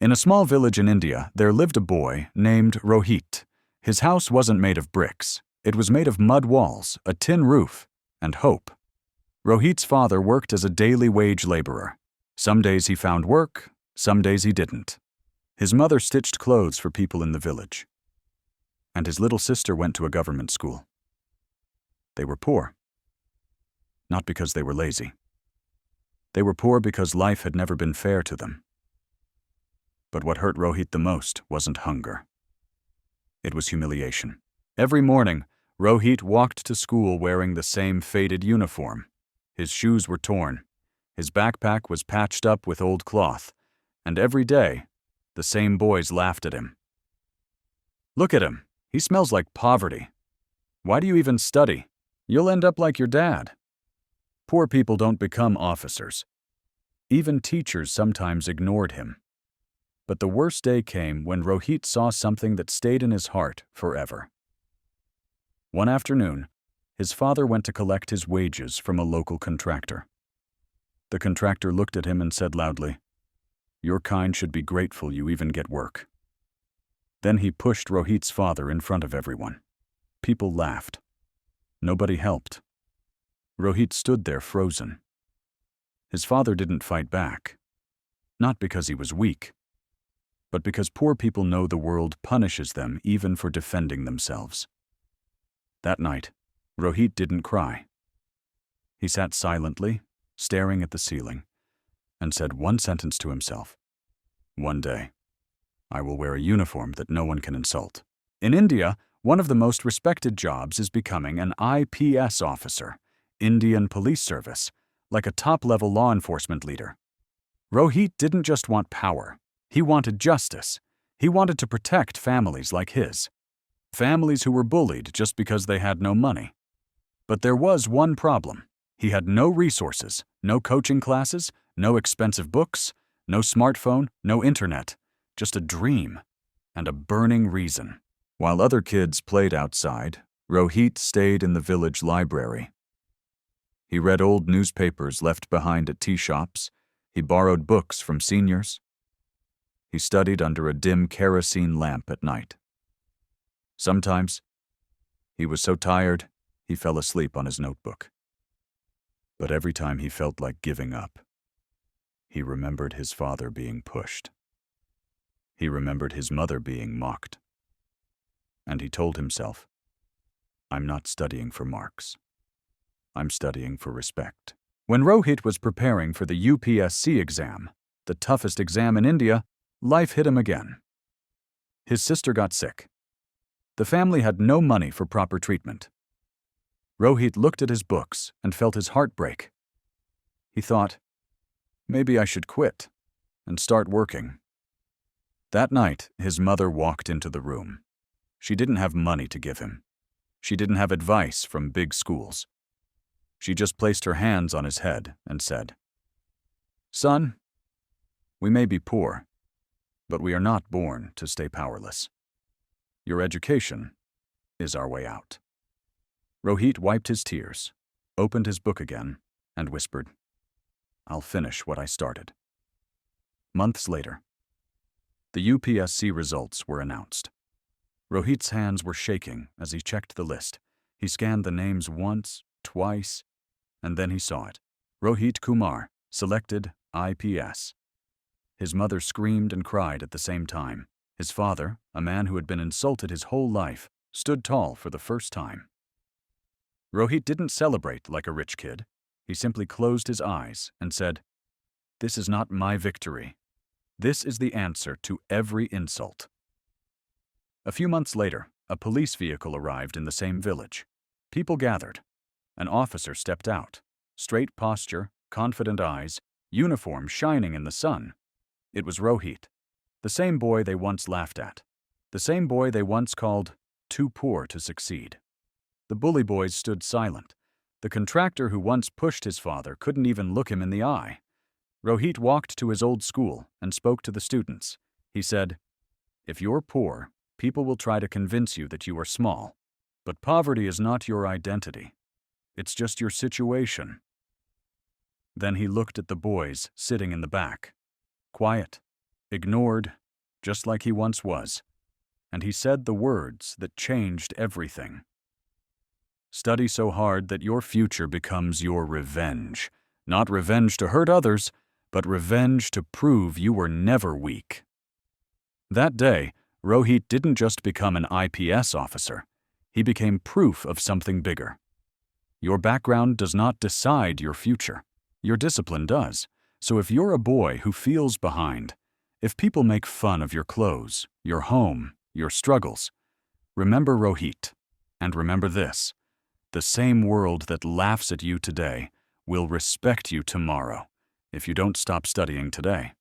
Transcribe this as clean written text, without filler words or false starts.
In a small village in India, there lived a boy named Rohit. His house wasn't made of bricks. It was made of mud walls, a tin roof, and hope. Rohit's father worked as a daily wage laborer. Some days he found work, some days he didn't. His mother stitched clothes for people in the village. And his little sister went to a government school. They were poor. Not because they were lazy. They were poor because life had never been fair to them. But what hurt Rohit the most wasn't hunger. It was humiliation. Every morning, Rohit walked to school wearing the same faded uniform. His shoes were torn. His backpack was patched up with old cloth. And every day, the same boys laughed at him. "Look at him. He smells like poverty. Why do you even study? You'll end up like your dad." Poor people don't become officers. Even teachers sometimes ignored him. But the worst day came when Rohit saw something that stayed in his heart forever. One afternoon, his father went to collect his wages from a local contractor. The contractor looked at him and said loudly, "Your kind should be grateful you even get work." Then he pushed Rohit's father in front of everyone. People laughed. Nobody helped. Rohit stood there frozen. His father didn't fight back. Not because he was weak, but because poor people know the world punishes them even for defending themselves. That night, Rohit didn't cry. He sat silently, staring at the ceiling, and said one sentence to himself. "One day, I will wear a uniform that no one can insult." In India, one of the most respected jobs is becoming an IPS officer, Indian Police Service, like a top-level law enforcement leader. Rohit didn't just want power. He wanted justice. He wanted to protect families like his. Families who were bullied just because they had no money. But there was one problem. He had no resources, no coaching classes, no expensive books, no smartphone, no internet, just a dream and a burning reason. While other kids played outside, Rohit stayed in the village library. He read old newspapers left behind at tea shops. He borrowed books from seniors. He studied under a dim kerosene lamp at night. Sometimes, he was so tired, he fell asleep on his notebook. But every time he felt like giving up, he remembered his father being pushed. He remembered his mother being mocked. And he told himself, "I'm not studying for marks. I'm studying for respect." When Rohit was preparing for the UPSC exam, the toughest exam in India, life hit him again. His sister got sick. The family had no money for proper treatment. Rohit looked at his books and felt his heart break. He thought, maybe I should quit and start working. That night, his mother walked into the room. She didn't have money to give him. She didn't have advice from big schools. She just placed her hands on his head and said, "Son, we may be poor, but we are not born to stay powerless. Your education is our way out." Rohit wiped his tears, opened his book again, and whispered, "I'll finish what I started." Months later, the UPSC results were announced. Rohit's hands were shaking as he checked the list. He scanned the names once, twice, and then he saw it. Rohit Kumar, selected IPS. His mother screamed and cried at the same time. His father, a man who had been insulted his whole life, stood tall for the first time. Rohit didn't celebrate like a rich kid. He simply closed his eyes and said, "This is not my victory. This is the answer to every insult." A few months later, a police vehicle arrived in the same village. People gathered. An officer stepped out. Straight posture, confident eyes, uniform shining in the sun. It was Rohit, the same boy they once laughed at, the same boy they once called too poor to succeed. The bully boys stood silent. The contractor who once pushed his father couldn't even look him in the eye. Rohit walked to his old school and spoke to the students. He said, "If you're poor, people will try to convince you that you are small. But poverty is not your identity. It's just your situation." Then he looked at the boys sitting in the back. Quiet, ignored, just like he once was. And he said the words that changed everything. Study so hard that your future becomes your revenge. Not revenge to hurt others, but revenge to prove you were never weak. That day, Rohit didn't just become an IPS officer. He became proof of something bigger. Your background does not decide your future. Your discipline does. So if you're a boy who feels behind, if people make fun of your clothes, your home, your struggles, remember Rohit, and remember this: the same world that laughs at you today will respect you tomorrow if you don't stop studying today.